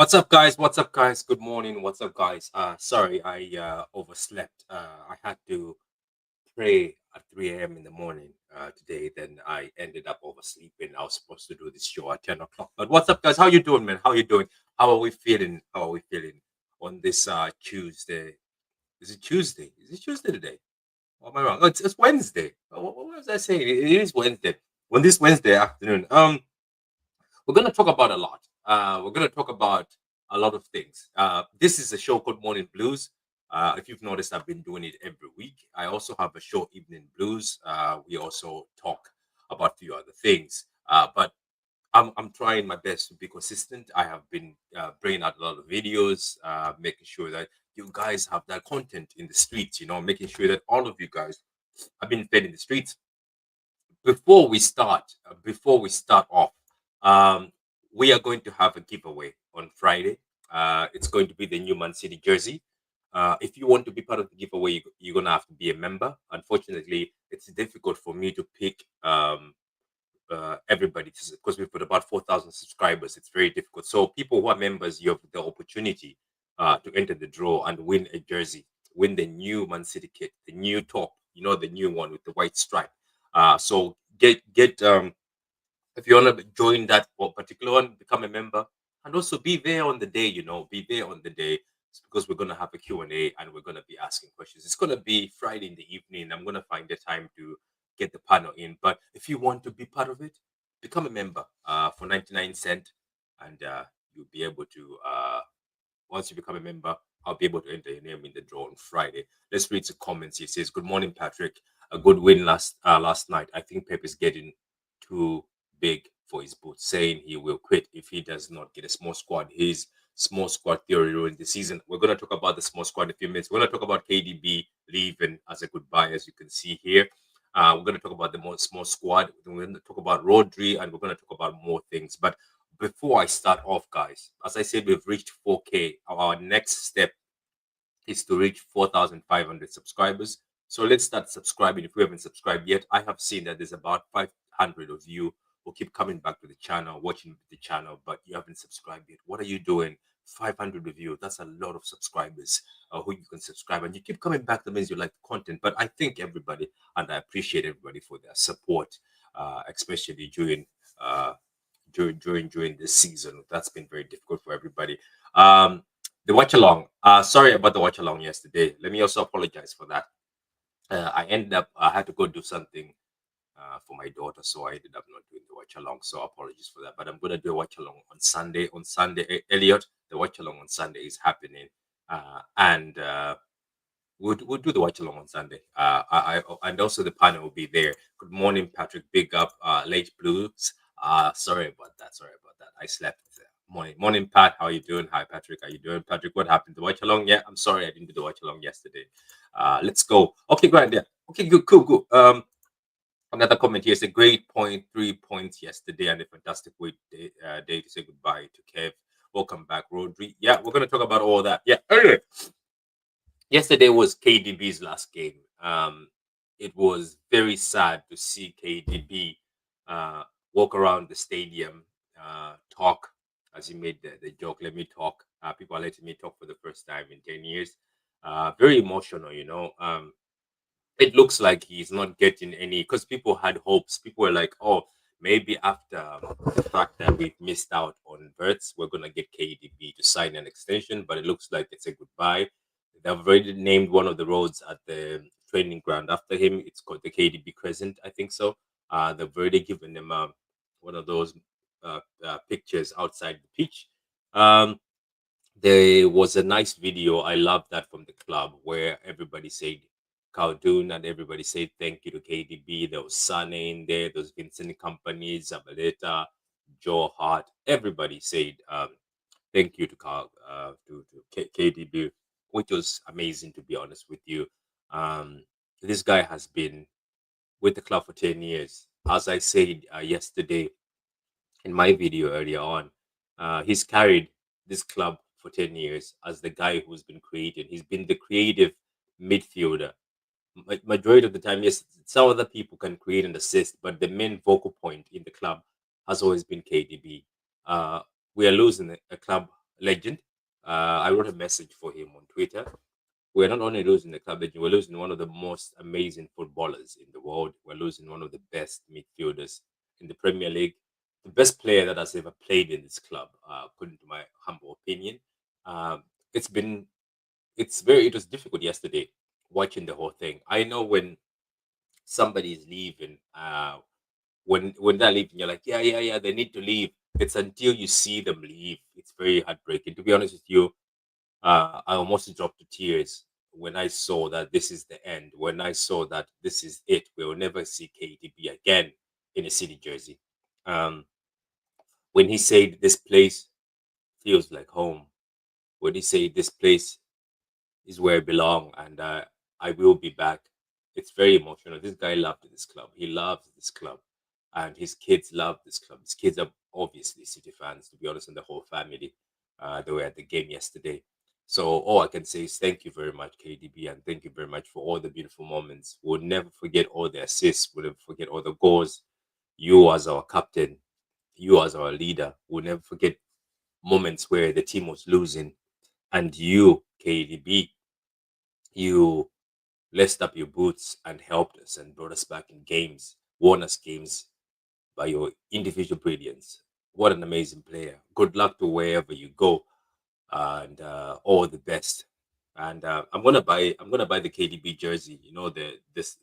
What's up, guys? What's up, guys? Good morning. What's up, guys? Sorry, I overslept. I had to pray at 3 a.m. in the morning today. Then I ended up oversleeping. I was supposed to do this show at 10 o'clock. But what's up, guys? How you doing, man? How you doing? How are we feeling? How are we feeling on this Tuesday? Is it Tuesday? Is it Tuesday today? Or am I wrong? Oh, it's Wednesday. What was I saying? It is Wednesday. On this Wednesday afternoon. We're going to talk about a lot. We're going to talk about a lot of things. This is a show called Morning Blues. If you've noticed, I've been doing it every week. I also have a show, Evening Blues. We also talk about a few other things. But I'm trying my best to be consistent. I have been bringing out a lot of videos, making sure that you guys have that content in the streets, making sure that all of you guys have been fed in the streets before we start off, um, we are going to have a giveaway on Friday. It's going to be the new Man City jersey. If you want to be part of the giveaway, you're gonna have to be a member. Unfortunately, it's difficult for me to pick everybody because we've got about 4,000 subscribers. It's very difficult. So people who are members, you have the opportunity to enter the draw and win a jersey, win the new Man City kit, the new top, the new one with the white stripe. So get if you want to join that particular one, become a member, and also be there on the day. Be there on the day. It's because we're gonna have a Q&A and we're gonna be asking questions. It's gonna be Friday in the evening. I'm gonna find the time to get the panel in. But if you want to be part of it, become a member for 99 cents, and you'll be able to. Once you become a member, I'll be able to enter your name in the draw on Friday. Let's read some comments. He says, "Good morning, Patrick. A good win last night. I think Pep is getting too big for his boots, saying he will quit if he does not get a small squad. His small squad theory ruined the season." We're going to talk about the small squad in a few minutes. We're going to talk about KDB leaving as a goodbye, as you can see here. We're going to talk about the small squad. We're going to talk about Rodri, and we're going to talk about more things. But before I start off, guys, as I said, we've reached 4K. Our next step is to reach 4,500 subscribers. So let's start subscribing. If we haven't subscribed yet, I have seen that there's about 500 of you who keep coming back to the channel, watching the channel, but you haven't subscribed yet. What are you doing? 500 of you, that's a lot of subscribers who you can subscribe, and you keep coming back. That means you like the content. But I thank everybody, and I appreciate everybody for their support, especially uh, during this season. That's been very difficult for everybody. The watch along. Sorry about the watch along yesterday. Let me also apologize for that. I had to go do something for my daughter, so I ended up not doing the watch along. So apologies for that. But I'm gonna do a watch along on Sunday. On Sunday, Elliot, the watch along on Sunday is happening, and we'll do the watch along on Sunday. And also the panel will be there. Good morning, Patrick. Big up, late blues. Sorry about that. Sorry about that. I slept. Morning, Pat. How are you doing? Hi, Patrick. How you doing, Patrick? What happened? The watch along? Yeah, I'm sorry I didn't do the watch along yesterday. Let's go. Okay, go ahead. Yeah. Okay, good, cool, good. Another comment here is a great point, 3 points yesterday, and a fantastic day to say goodbye to Kev. Welcome back, Rodri. Yeah, we're gonna talk about all that. Yeah. Anyway, yesterday was KDB's last game. It was very sad to see KDB walk around the stadium, talk, as he made the joke, let me talk. People are letting me talk for the first time in 10 years. Very emotional. It looks like he's not getting any, because people had hopes. People were like, oh, maybe after the fact that we've missed out on Verts, we're going to get KDB to sign an extension, but it looks like it's a goodbye. They've already named one of the roads at the training ground after him. It's called the KDB Crescent, I think so. They've already given him one of those pictures outside the pitch. Um, there was a nice video. I love that from the club where everybody said Khaldun and everybody said thank you to KDB. There was Sane in there. There was Vincent Company, Zabaleta, Joe Hart. Everybody said thank you to KDB, which was amazing, to be honest with you. Um, this guy has been with the club for 10 years. As I said yesterday in my video earlier on, he's carried this club for 10 years as the guy who's been creating. He's been the creative midfielder. Majority of the time, yes, some other people can create and assist, but the main focal point in the club has always been KDB. We are losing a club legend. I wrote a message for him on Twitter. We're not only losing the club legend, we're losing one of the most amazing footballers in the world. We're losing one of the best midfielders in the Premier League, the best player that has ever played in this club, according to my humble opinion. Um, it's been, it was difficult yesterday watching the whole thing. I know when somebody is leaving, when they're leaving, you're like, yeah, they need to leave. It's until you see them leave. It's very heartbreaking. To be honest with you, I almost dropped to tears when I saw that this is the end. When I saw that this is it, we will never see KDB again in a city jersey. Um, when he said this place feels like home, when he said this place is where I belong, and I will be back. It's very emotional. This guy loved this club. He loves this club, and his kids love this club. His kids are obviously City fans, to be honest, and the whole family. They were at the game yesterday. So all I can say is thank you very much, KDB, and thank you very much for all the beautiful moments. We'll never forget all the assists. We'll never forget all the goals. You as our captain, you as our leader, we'll never forget moments where the team was losing, and you, KDB, you laced up your boots and helped us and brought us back in games, won us games by your individual brilliance. What an amazing player. Good luck to wherever you go, and all the best. And I'm gonna buy the KDB jersey. You know the this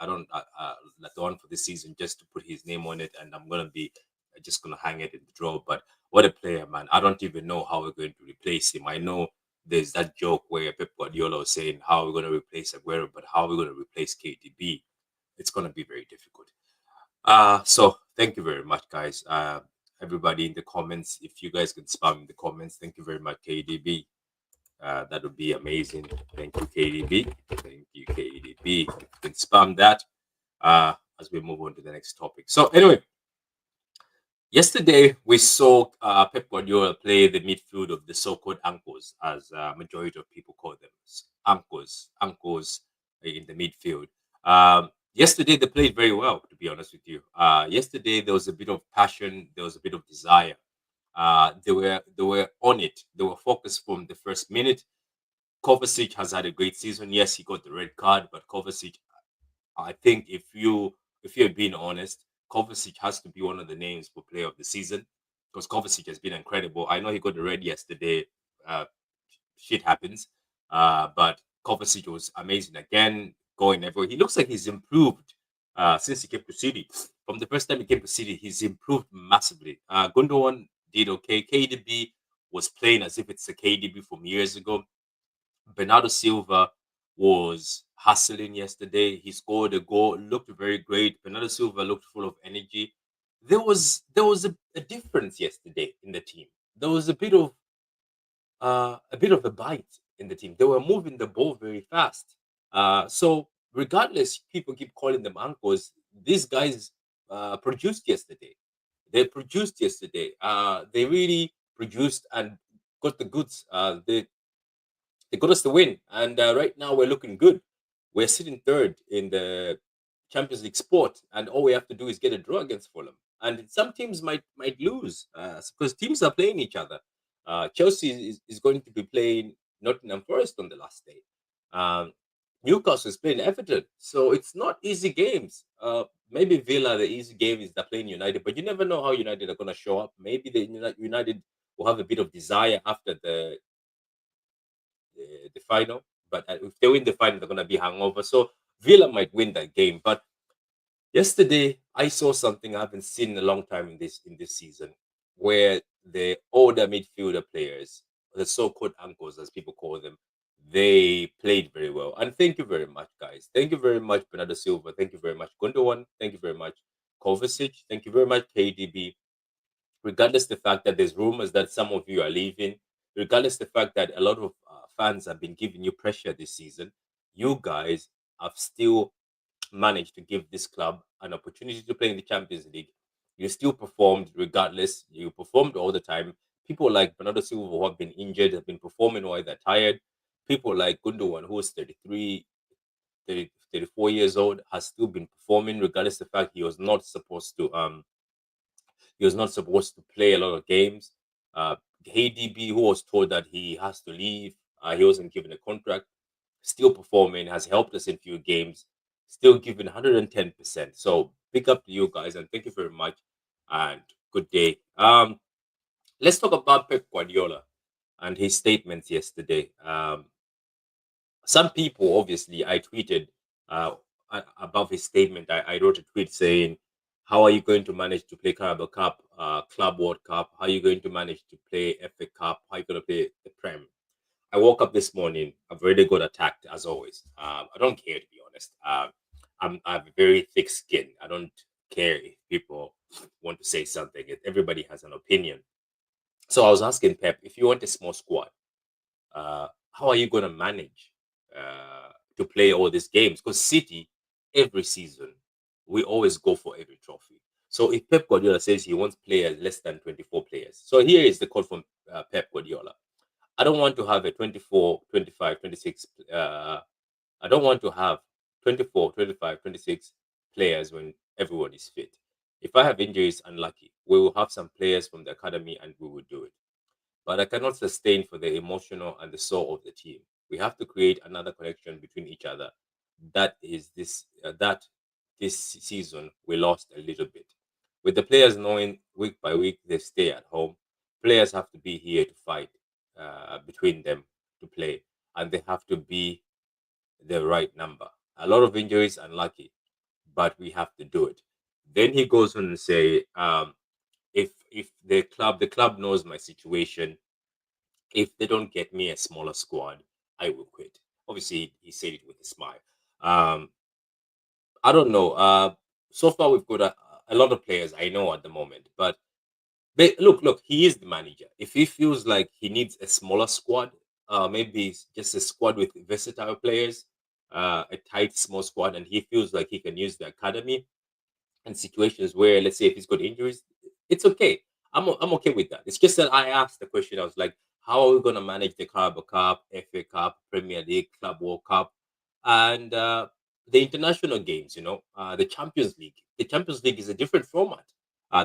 I don't the one for this season just to put his name on it, and I'm gonna be just gonna hang it in the drawer. But what a player, man! I don't even know how we're going to replace him. I know there's that joke where Pep Guardiola was saying how we're gonna replace Aguero, but how we're gonna replace KDB? It's gonna be very difficult. So thank you very much, guys. Everybody in the comments, if you guys can spam in the comments, thank you very much, KDB. That would be amazing. Thank you, KDB. Thank you, KDB. If you can spam that as we move on to the next topic. So anyway, yesterday we saw Pep Guardiola play the midfield of the so-called ankles, as majority of people call them, ankles in the midfield. Yesterday they played very well, to be honest with you. Yesterday there was a bit of passion, there was a bit of desire. They were on it. They were focused from the first minute. Kovacic has had a great season. Yes, he got the red card, but Kovacic, I think if you're being honest, Kovacic has to be one of the names for player of the season because Kovacic has been incredible. I know he got the red yesterday. Uh, Shit happens, but Kovacic was amazing again, going everywhere. He looks like he's improved since he came to City. From the first time he came to City, he's improved massively. Gundogan did okay. KDB was playing as if it's a KDB from years ago. Bernardo Silva was hustling yesterday. He scored a goal, looked very great. Bernardo Silva looked full of energy. There was a difference yesterday in the team. There was a bit of a bite in the team. They were moving the ball very fast. So regardless, people keep calling them uncles. These guys produced yesterday. They produced yesterday. They really produced and got the goods. They got us the win, and right now we're looking good. We're sitting third in the Champions League sport, and all we have to do is get a draw against Fulham. And some teams might lose because teams are playing each other. Chelsea is going to be playing Nottingham Forest on the last day. Um, Newcastle is playing Everton, so it's not easy games. Maybe Villa, the easy game is they're playing United, but you never know how United are going to show up. Maybe the United will have a bit of desire after the final. But if they win the final, they're gonna be hangover. So Villa might win that game. But yesterday, I saw something I haven't seen in a long time in this season, where the older midfielder players, the so-called ankles, as people call them, they played very well. And thank you very much, guys. Thank you very much, Bernardo Silva. Thank you very much, Gundogan. Thank you very much, Kovacic. Thank you very much, KDB, regardless the fact that there's rumors that some of you are leaving, regardless the fact that a lot of fans have been giving you pressure this season, you guys have still managed to give this club an opportunity to play in the Champions League. You still performed regardless. You performed all the time. People like Bernardo Silva who have been injured have been performing while they're tired. People like Gundogan, who is 33, 34 years old, has still been performing regardless the fact he was not supposed to play a lot of games. KDB, who was told that he has to leave, he wasn't given a contract, still performing, has helped us in few games, still giving 110%. So big up to you guys and thank you very much and good day. Let's talk about Pep Guardiola and his statements yesterday. Some people, obviously, I tweeted above his statement. I wrote a tweet saying, "How are you going to manage to play Carabao Cup, Club World Cup? How are you going to manage to play FA Cup? How are you going to play the Prem?" I woke up this morning. I've already got attacked as always. I don't care to be honest. I have a very thick skin. I don't care if people want to say something. Everybody has an opinion. So I was asking Pep, if you want a small squad, how are you going to manage to play all these games? Because City, every season, we always go for every trophy. So if Pep Guardiola says he wants players less than 24 players, so here is the call from Pep Guardiola. I don't want to have a 24, 25, 26. I don't want to have 24, 25, 26 players when everyone is fit. If I have injuries, unlucky, we will have some players from the academy and we will do it, but I cannot sustain for the emotional and the soul of the team. We have to create another connection between each other. That is that this season we lost a little bit. With the players knowing week by week they stay at home, players have to be here to fight between them to play, and they have to be the right number. A lot of injuries, unlucky, but we have to do it. Then he goes on and say, if the club knows my situation, if they don't get me a smaller squad, I will quit. Obviously, he said it with a smile. Um, I don't know. So far we've got a lot of players I know at the moment, but look, he is the manager. If he feels like he needs a smaller squad, maybe it's just a squad with versatile players, a tight small squad, and he feels like he can use the academy and situations where, let's say, if he's got injuries, it's okay. I'm okay with that. It's just that I asked the question. I was like, how are we going to manage the Carabao Cup, FA Cup, Premier League, Club World Cup, and the international games? The Champions League. The Champions League is a different format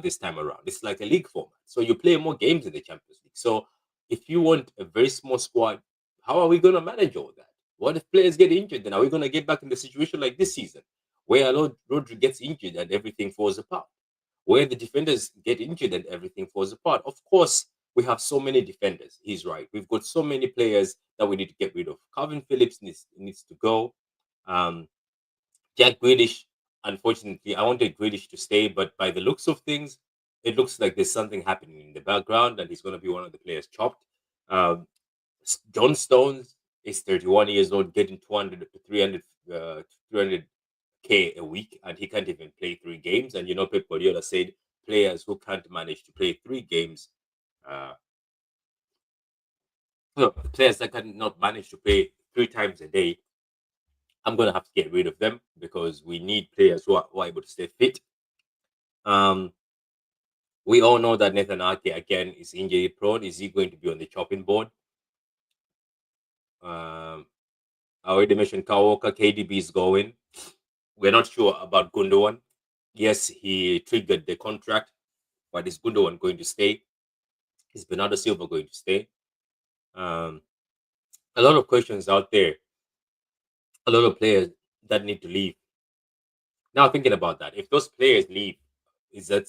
this time around. It's like a league format, so you play more games in the Champions League. So if you want a very small squad, how are we going to manage all that? What if players get injured? Then are we going to get back in the situation like this season, where Rodri gets injured and everything falls apart, where the defenders get injured and everything falls apart? Of course, we have so many defenders. He's right. We've got so many players that we need to get rid of. Calvin Phillips needs to go. Um, Jack Grealish, unfortunately, I wanted Grealish to stay, but by the looks of things, it looks like there's something happening in the background, and he's going to be one of the players chopped. Um, John Stones is 31 years old, getting 200 to 300, 300K a week, and he can't even play 3 games. And Pep Guardiola said players who can't manage to play 3 games, uh, no, players that cannot manage to play 3 times a day, I'm going to have to get rid of them because we need players who are able to stay fit. Um, we all know that Nathan Ake again is injury prone. Is he going to be on the chopping board? Um, I already mentioned Kawaka. KDB is going. We're not sure about Gundogan. Yes, he triggered the contract, but is Gundogan going to stay? Is Bernardo Silva going to stay? Um, a lot of questions out there. A lot of players that need to leave. Now thinking about that, if those players leave, is that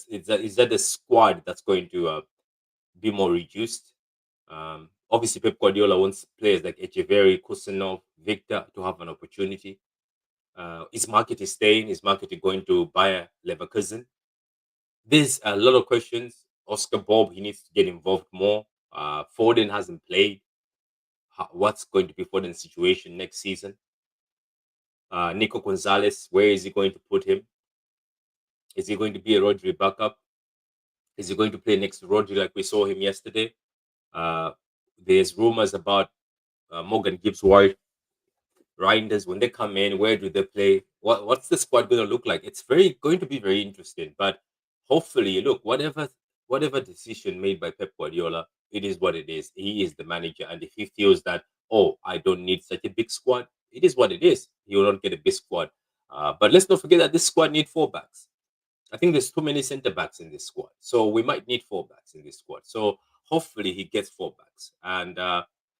the squad that's going to be more reduced? Obviously, Pep Guardiola wants players like Echeverry, Kusanov, Victor to have an opportunity. Is Market staying? Is Market going to Bayer Leverkusen? There's a lot of questions. Oscar Bob, he needs to get involved more. Foden hasn't played. What's going to be Foden's situation next season? Nico Gonzalez, where is he going to put him? Is he going to be a Rodri backup? Is he going to play next to Rodri like we saw him yesterday? Uh, there's rumors about Morgan Gibbs White, Reinders, when they come in, where do they play? What's the squad going to look like? It's very going to be very interesting. But hopefully, look, whatever decision made by Pep Guardiola, it is what it is. He is the manager, and if he feels that, oh, I don't need such a big squad, it is what it is. He will not get a big squad. But let's not forget that this squad need 4 backs. I think there's too many center backs in this squad, so we might need 4 backs in this squad. So hopefully he gets fullbacks. And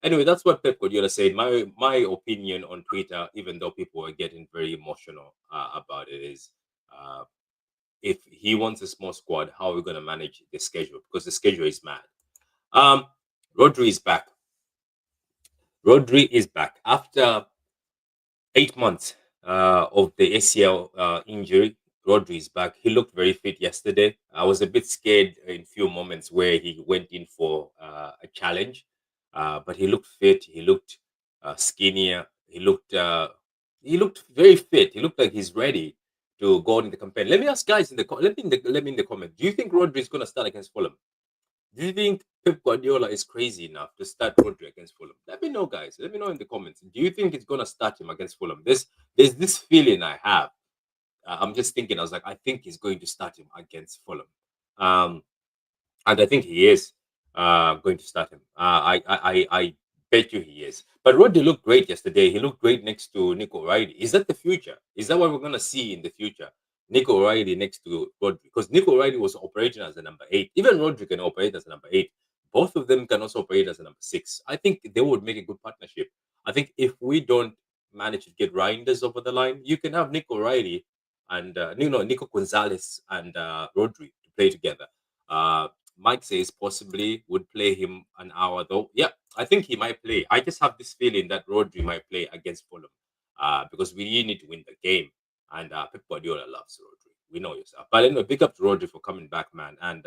anyway, that's what Pep Guardiola said. My opinion on Twitter, even though people are getting very emotional about it, is uh, if he wants a small squad, how are we going to manage the schedule? Because the schedule is mad. Um, Rodri is back. Rodri is back after 8 months of the ACL injury. Rodri is back. He looked very fit yesterday. I was a bit scared in few moments where he went in for a challenge, but he looked fit. He looked skinnier. He looked very fit. He looked like he's ready to go in the campaign. Let me ask guys in the let me in the comment. Do you think Rodri is going to start against Fulham? Do you think Pep Guardiola is crazy enough to start Rodri against Fulham? Let me know, guys. Let me know in the comments. Do you think it's gonna start him against Fulham? There's this feeling I have. I'm just thinking. I was like, I think he's going to start him against Fulham. Um, and I think he is going to start him. I bet you he is. But Rodri looked great yesterday. He looked great next to Nico O'Reilly. Is that the future? Is that what we're going to see in the future? Nico O'Reilly next to Rodri. Because Nico O'Reilly was operating as a number 8. Even Rodri can operate as a number 8. Both of them can also operate as a number 6. I think they would make a good partnership. I think if we don't manage to get Reinders over the line, you can have Nico O'Reilly and Nico Gonzalez and Rodri to play together. Uh, Mike says possibly would play him an hour though. Yeah, I think he might play. I just have this feeling that Rodri might play against Fulham because we really need to win the game. And Pep Guardiola loves Rodri. We know yourself. But anyway, big up to Rodri for coming back, man. And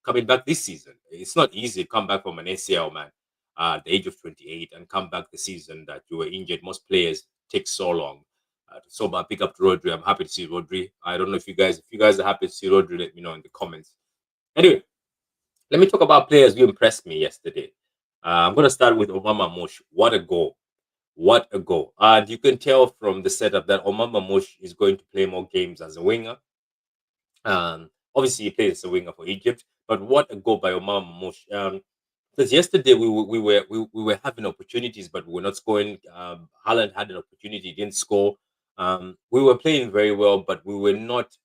coming back this season. It's not easy to come back from an ACL, man, at the age of 28 and come back the season that you were injured. Most players take so long. So, but big up to Rodri. I'm happy to see Rodri. I don't know if you guys are happy to see Rodri, let me know in the comments. Anyway, let me talk about players who impressed me yesterday. I'm going to start with Omar Mush. What a goal. What a goal. And you can tell from the setup that Omar Mush is going to play more games as a winger. Obviously, he plays as a winger for Egypt, but what a goal by Omar Mush. Because yesterday we were having opportunities, but we were not scoring. Haaland had an opportunity, didn't score. We were playing very well, but we were not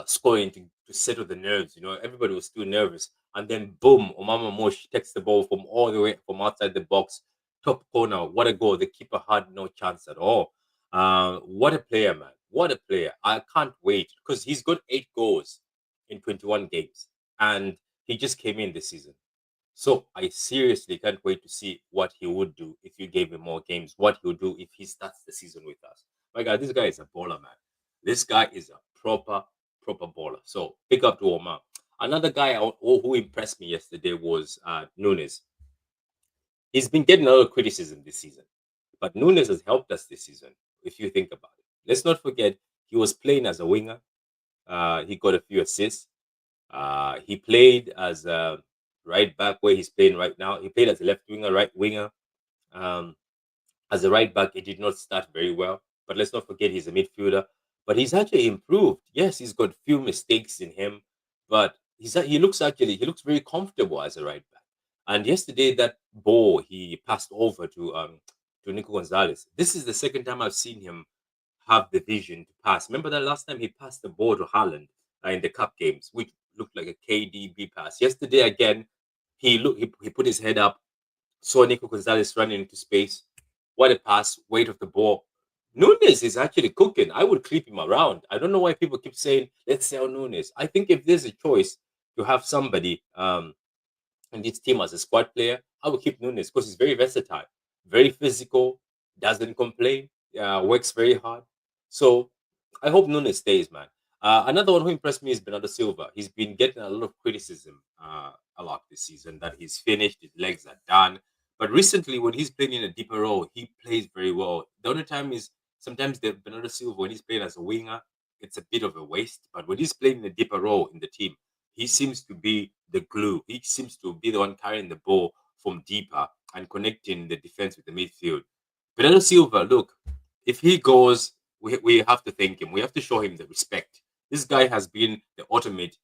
scoring to settle the nerves. You know, everybody was still nervous. And then boom, Omama Mosh takes the ball from all the way from outside the box, top corner. What a goal! The keeper had no chance at all. What a player, man! What a player! I can't wait because he's got 8 goals in 21 games, and he just came in this season. So I seriously can't wait to see what he would do if you gave him more games. What he'll do if he starts the season with us. My God, this guy is a baller, man. This guy is a proper baller. So pick up to Omar. Another guy who impressed me yesterday was Nunes. He's been getting a lot of criticism this season, but Nunes has helped us this season. If you think about it, let's not forget he was playing as a winger. He got a few assists. He played as a right back where he's playing right now. He played as a left winger, right winger. Um, as a right back, he did not start very well, but let's not forget he's a midfielder. But he's actually improved. Yes, he's got few mistakes in him, but he looks very comfortable as a right back. And yesterday, that ball he passed over to Nico Gonzalez. This is the second time I've seen him have the vision to pass. Remember that last time he passed the ball to Haaland in the cup games, which looked like a KDB pass. Yesterday again, he put his head up, saw Nico Gonzalez running into space. What a pass! Weight of the ball. Nunes is actually cooking. I would keep him around. I don't know why people keep saying let's sell Nunes. I think if there's a choice to have somebody in this team as a squad player, I would keep Nunes because he's very versatile, very physical, doesn't complain, works very hard. So I hope Nunes stays, man. Another one who impressed me is Bernardo Silva. He's been getting a lot of criticism a lot this season that he's finished, his legs are done. But recently, when he's playing in a deeper role, he plays very well. The only time is sometimes the Bernardo Silva, when he's playing as a winger, it's a bit of a waste. But when he's playing in a deeper role in the team, he seems to be the glue. He seems to be the one carrying the ball from deeper and connecting the defense with the midfield. Bernardo Silva, look, if he goes, we have to thank him. We have to show him the respect. This guy has been the ultimate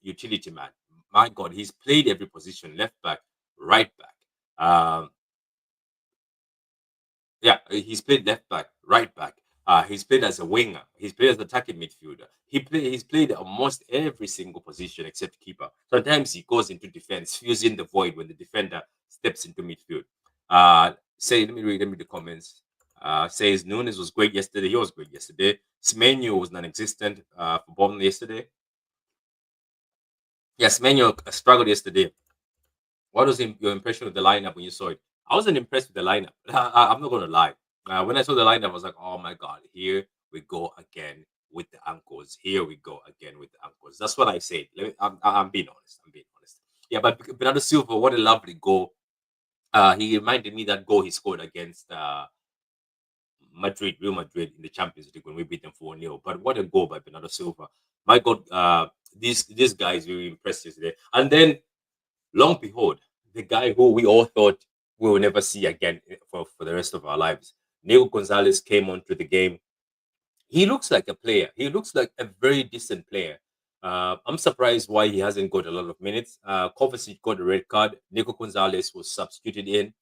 utility man. My God, he's played every position: left back, right back. Um, yeah, he's played left back, right back, He's played as a winger. He's played as an attacking midfielder. He's played almost every single position except keeper. Sometimes he goes into defense, fills in the void when the defender steps into midfield. Let me read. Let me read the comments. Says Nunes was great yesterday. He was great yesterday. Semenyo was non-existent for Bolton yesterday. Yes, Semenyo struggled yesterday. What was your impression of the lineup when you saw it? I wasn't impressed with the lineup. I'm not going to lie. When I saw the lineup, I was like, oh my God, here we go again with the ankles. Here we go again with the ankles. That's what I said. I'm being honest. I'm being honest. Yeah, but Bernardo Silva, what a lovely goal. He reminded me that goal he scored against Real Madrid in the Champions League when we beat them 4-0. But what a goal by Bernardo Silva. My God, this guy is really impressive today. And then long behold, the guy who we all thought we will never see again for the rest of our lives, Nico Gonzalez came onto the game. He looks like a player. He looks like a very decent player. I'm surprised why he hasn't got a lot of minutes. Kovacic got a red card. Nico Gonzalez was substituted in.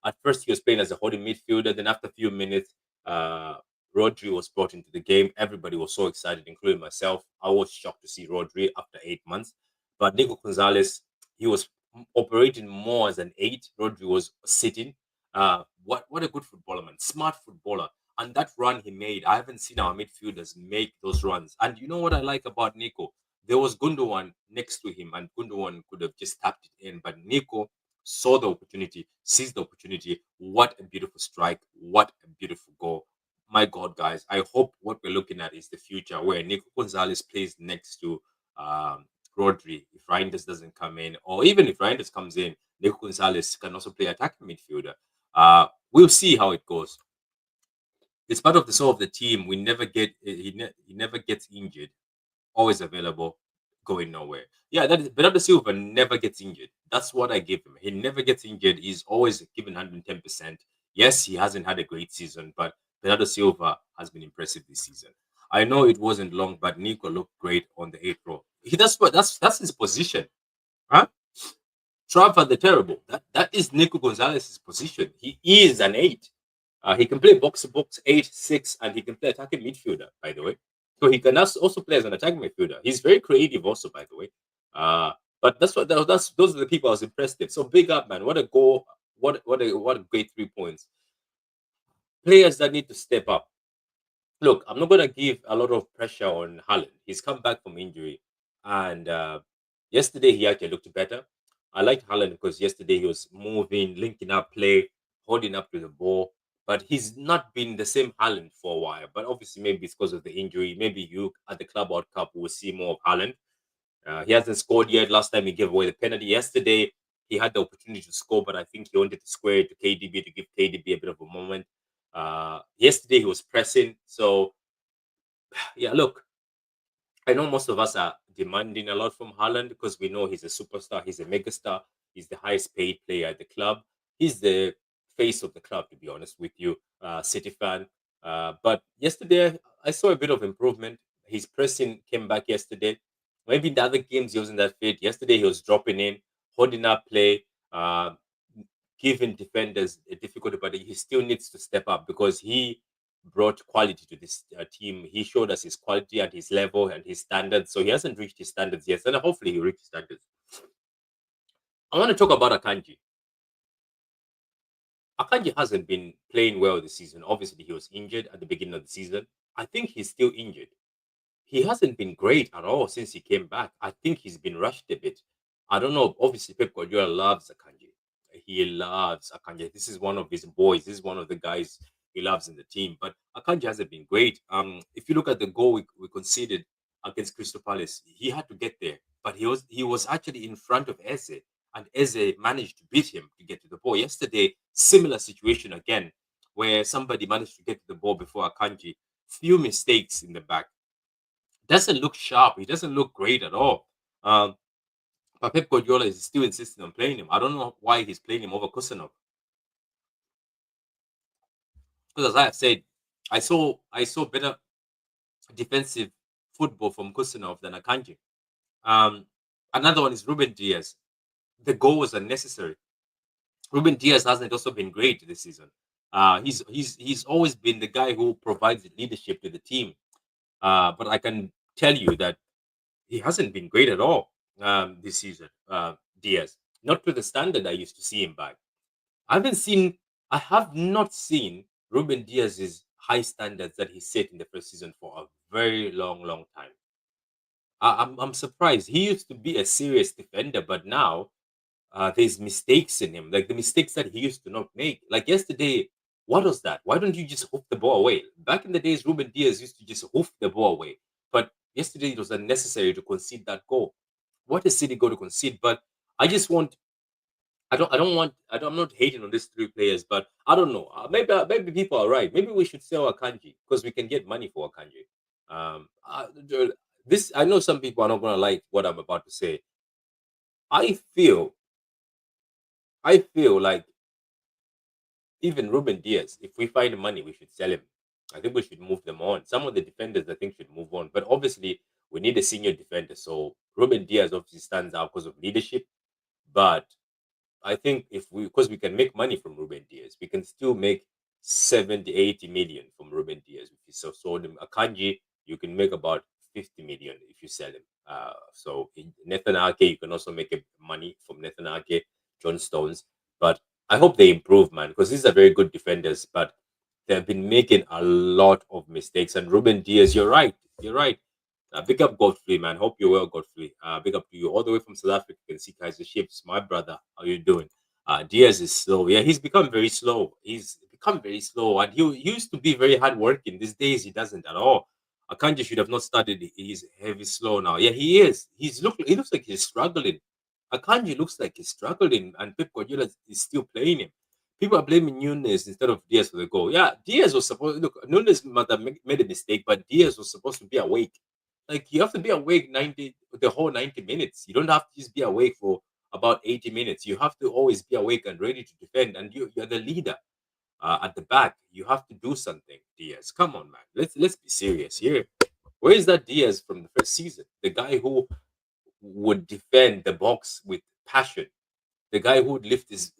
At first, he was playing as a holding midfielder. Then, after a few minutes, uh, Rodri was brought into the game. Everybody was so excited, including myself. I was shocked to see Rodri after 8 months. But Nico Gonzalez, he was operating more as an eight. Rodri was sitting. What a good footballer, man! Smart footballer. And that run he made, I haven't seen our midfielders make those runs. And you know what I like about Nico? There was Gundogan next to him, and Gundogan could have just tapped it in. But Nico saw the opportunity, seized the opportunity. What a beautiful strike! What a beautiful goal! My God, guys, I hope what we're looking at is the future where Nico Gonzalez plays next to um, Rodri if Reinders doesn't come in, or even if Reinders comes in, Nico Gonzalez can also play attacking midfielder. We'll see how it goes. It's part of the soul of the team. We never get he never gets injured. Always available, going nowhere. Yeah, that is Bernardo Silva never gets injured. That's what I give him. He never gets injured. He's always given 110%. Yes, he hasn't had a great season, but Bernardo Silva has been impressive this season. I know it wasn't long, but Nico looked great on the 8th row. He that's his position. Huh? Trevor the Terrible. That is Nico Gonzalez's position. He is an eight. He can play box to box, 8, 6, and he can play attacking midfielder, by the way. So he can also play as an attacking midfielder. He's very creative, also, by the way. But those are the people I was impressed with. So big up, man! What a goal! What a great 3 points. Players that need to step up. Look, I'm not gonna give a lot of pressure on Haaland. He's come back from injury, and yesterday he actually looked better. I liked Haaland because yesterday he was moving, linking up play, holding up to the ball. But he's not been the same Haaland for a while. But obviously, maybe it's because of the injury. Maybe you at the Club World Cup will see more of Haaland. He hasn't scored yet. Last time he gave away the penalty. Yesterday he had the opportunity to score, but I think he wanted to square it to KDB to give KDB a bit of a moment. Yesterday he was pressing, so yeah, look, I know most of us are demanding a lot from Haaland because we know he's a superstar, he's a megastar, he's the highest paid player at the club. He's the face of the club, to be honest with you, City fan. But yesterday, I saw a bit of improvement. His pressing came back yesterday. Maybe in the other games he wasn't that fit. Yesterday he was dropping in, holding up play, giving defenders a difficulty, but he still needs to step up because he brought quality to this team. He showed us his quality and his level and his standards. So he hasn't reached his standards yet, and hopefully he'll reach his standards. I want to talk about Akanji. Akanji hasn't been playing well this season. Obviously, he was injured at the beginning of the season. I think he's still injured. He hasn't been great at all since he came back. I think he's been rushed a bit. I don't know. Obviously, Pep Guardiola loves Akanji. He loves Akanji. This is one of his boys. This is one of the guys he loves in the team. But Akanji hasn't been great. If you look at the goal we conceded against Crystal Palace, he had to get there, but he was actually in front of Eze, and Eze managed to beat him to get to the ball. Yesterday, similar situation again, where somebody managed to get to the ball before Akanji. Few mistakes in the back, doesn't look sharp. He doesn't look great at all. But Pep Guardiola is still insisting on playing him. I don't know why he's playing him over Kusanov. Because as I have said, I saw better defensive football from Kusanov than Akanji. Um, Another one is Ruben Diaz. The goal was unnecessary. Ruben Diaz hasn't also been great this season. He's always been the guy who provides leadership to the team. But I can tell you that he hasn't been great at all this season. Diaz, not to the standard I used to see him by. I haven't seen. I have not seen Ruben Diaz's high standards that he set in the first season for a very long time. I'm surprised. He used to be a serious defender, but now there's mistakes in him, like the mistakes that he used to not make. Like yesterday, what was that? Why don't you just hoof the ball away? Back in the days, Ruben Diaz used to just hoof the ball away, but yesterday it was unnecessary to concede that goal. What a silly goal to concede! But I just want. I'm not hating on these three players, but I don't know. Maybe people are right. Maybe we should sell Akanji because we can get money for Akanji. This I know some people are not gonna like what I'm about to say. I feel I feel like even Ruben Diaz, if we find money, we should sell him. I think we should move them on. Some of the defenders I think should move on, but obviously we need a senior defender. So Ruben Diaz obviously stands out because of leadership, but I think if we, because we can make money from Ruben Diaz, we can still make 70, 80 million from Ruben Diaz. If you sold him Akanji, you can make about 50 million if you sell him. So in Nathan Ake, you can also make money from Nathan Ake, John Stones. But I hope they improve, man, because these are very good defenders. But they've been making a lot of mistakes. And Ruben Diaz, you're right. You're right. Big up Godfrey, man. Hope you're well, Godfrey. Big up to you all the way from South Africa. You can see Kaiser Chiefs, my brother. How you doing? Diaz is slow. Yeah, he's become very slow. He's become very slow, and he used to be very hardworking. These days, he doesn't at all. Akanji should have not started. He's heavy slow now. Yeah, he is. He looks like he's struggling. Akanji looks like he's struggling, and Pep Guardiola is still playing him. People are blaming Nunes instead of Diaz for the goal. Yeah, Diaz was supposed look. Nunes might have made a mistake, but Diaz was supposed to be awake. Like you have to be awake 90 the whole 90 minutes. You don't have to just be awake for about 80 minutes. You have to always be awake and ready to defend. And you're the leader at the back. You have to do something, Diaz. Come on, man. Let's be serious here. Where is that Diaz from the first season? The guy who would defend the box with passion. The guy who would lift his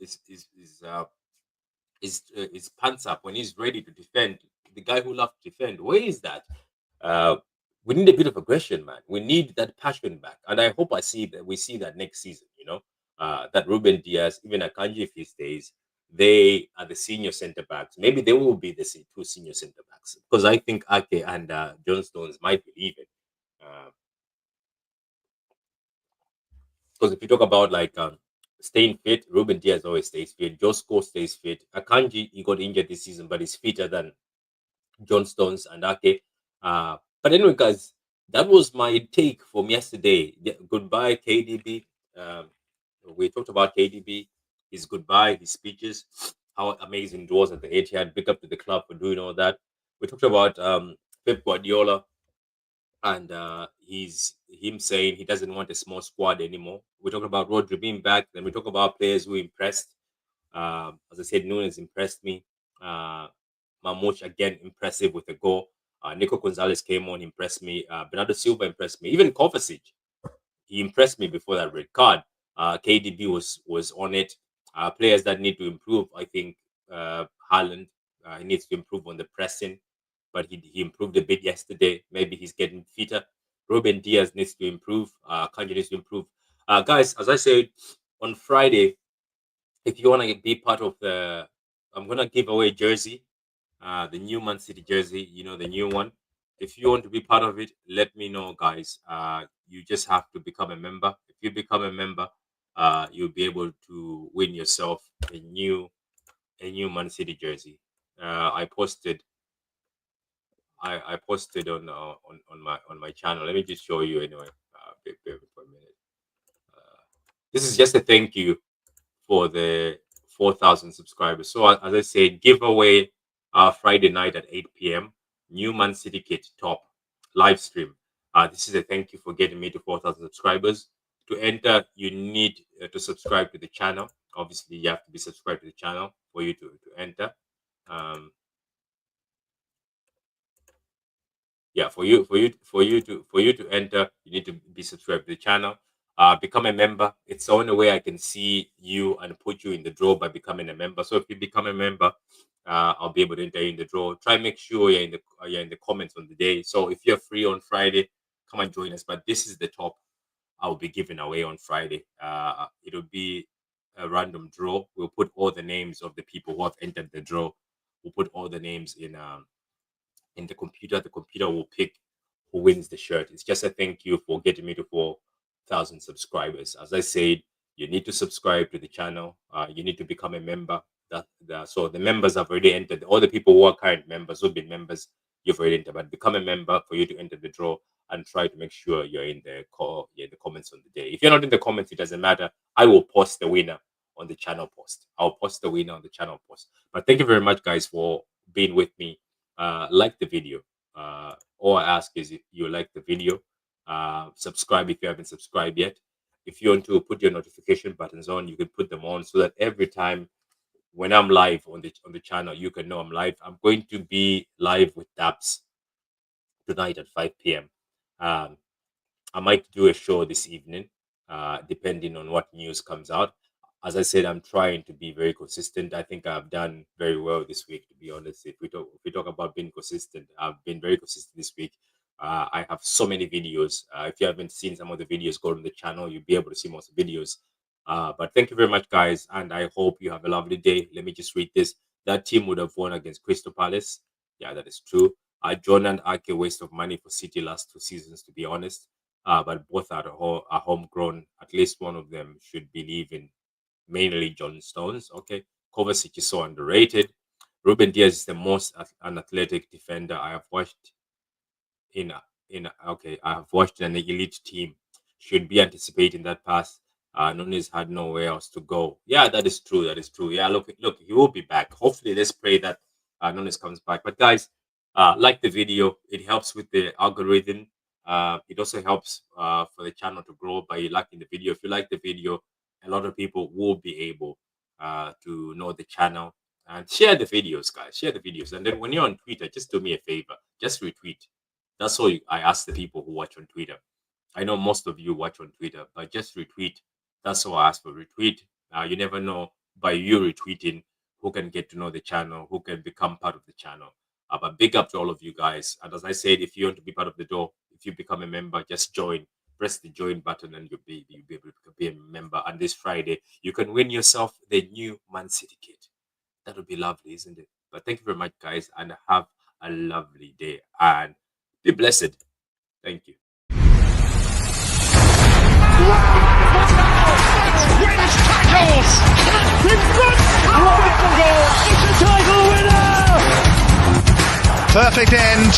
pants up when he's ready to defend. The guy who loves to defend. Where is that? Uh, we need a bit of aggression, man. We need that passion back, and I hope I see that we see that next season. That Ruben Diaz, even Akanji, if he stays, they are the senior center backs. Maybe they will be the two senior center backs because I think Ake and John Stones might be even. Because if you talk about like staying fit, Ruben Diaz always stays fit. Josko stays fit. Akanji, he got injured this season, but he's fitter than John Stones and Ake. But anyway, guys, that was my take from yesterday. Yeah, goodbye, KDB. Um, we talked about KDB, his goodbye, his speeches, how amazing it was at the Etihad. Big up to the club for doing all that. We talked about Pep Guardiola and he's him saying he doesn't want a small squad anymore. We talked about Rodri being back. Then we talk about players who impressed. As I said, Nunes impressed me. Uh, Mamouche again impressive with a goal. Nico Gonzalez came on, impressed me. Bernardo Silva impressed me. Even Kovacic, he impressed me before that red card. KDB was on it. Players that need to improve, I think. Haaland, he needs to improve on the pressing, but he improved a bit yesterday. Maybe he's getting fitter. Ruben Diaz needs to improve. Kanji needs to improve. Guys, as I said on Friday, if you want to be part of I'm gonna give away a jersey, the new Man City jersey. You know the new one. If you want to be part of it, let me know, guys. You just have to become a member. If you become a member, you'll be able to win yourself a new Man City jersey. I posted I posted on my channel. Let me just show you anyway. Bear with me for a minute. This is just a thank you for the 4,000 subscribers. So as I said, giveaway Friday night at 8 p.m. New Man City Kit top live stream. This is a thank you for getting me to 4,000 subscribers. To enter, you need to subscribe to the channel. Obviously, you have to be subscribed to the channel for you to enter. Um, yeah, for you to enter, you need to be subscribed to the channel. Become a member. It's the only way I can see you and put you in the draw by becoming a member. So if you become a member, I'll be able to enter you in the draw. Try and make sure you're in the comments on the day. So if you're free on Friday, come and join us. But this is the top I'll be giving away on Friday. It'll be a random draw. We'll put all the names of the people who have entered the draw. We'll put all the names in the computer. The computer will pick who wins the shirt. It's just a thank you for getting me to 4,000 subscribers. As I said, you need to subscribe to the channel. You need to become a member. So the members have already entered. All the people who are current members, who've been members, you've already entered. But become a member for you to enter the draw, and try to make sure you're in the comments on the day. If you're not in the comments, it doesn't matter. I will post the winner on the channel post. I'll post the winner on the channel post. But thank you very much, guys, for being with me. Like the video. All I ask is if you like the video, subscribe if you haven't subscribed yet. If you want to put your notification buttons on, you can put them on so that every time when I'm live on the channel, you can know I'm live. I'm going to be live with Dabs tonight at 5 p.m. I might do a show this evening, depending on what news comes out. As I said, I'm trying to be very consistent. I think I've done very well this week, to be honest. If we talk about being consistent, I've been very consistent this week. I have so many videos. If you haven't seen some of the videos, go on the channel. You'll be able to see most of the videos. But thank you very much, guys, and I hope you have a lovely day. Let me just read this. That team would have won against Crystal Palace. Yeah, that is true. John and Ake, waste of money for City last 2 seasons, to be honest. But both are homegrown. At least one of them should believe in mainly John Stones. Okay. Kovacic is so underrated. Ruben Diaz is the most unathletic defender I have watched I have watched an elite team. Should be anticipating that pass. Nunes had nowhere else to go. Yeah, that is true. That is true. Yeah, look, he will be back. Hopefully, let's pray that Nunes comes back. But guys, like the video. It helps with the algorithm. It also helps for the channel to grow by liking the video. If you like the video, a lot of people will be able to know the channel. And share the videos, guys. Share the videos. And then when you're on Twitter, just do me a favor. Just retweet. That's all I ask the people who watch on Twitter. I know most of you watch on Twitter, but just retweet. That's all I ask for. Retweet. You never know by you retweeting who can get to know the channel, who can become part of the channel. But big up to all of you guys. And as I said, if you want to be part of the door, if you become a member, just join. Press the join button and you'll be able to be a member. And this Friday, you can win yourself the new Man City kit. That would be lovely, isn't it? But thank you very much, guys, and have a lovely day. And be blessed. Thank you. Wins tackles! In front! It's a title winner! Perfect end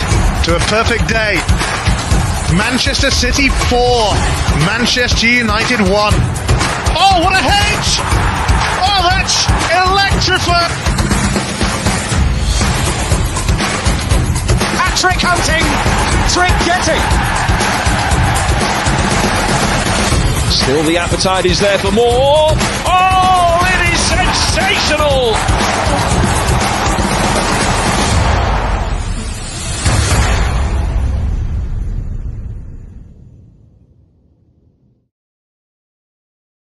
to a perfect day. Manchester City 4, Manchester United 1. Oh, what a hedge! Oh, that's electrifying! Hat-trick hunting, trick getting. Still the appetite is there for more. Oh, it is sensational!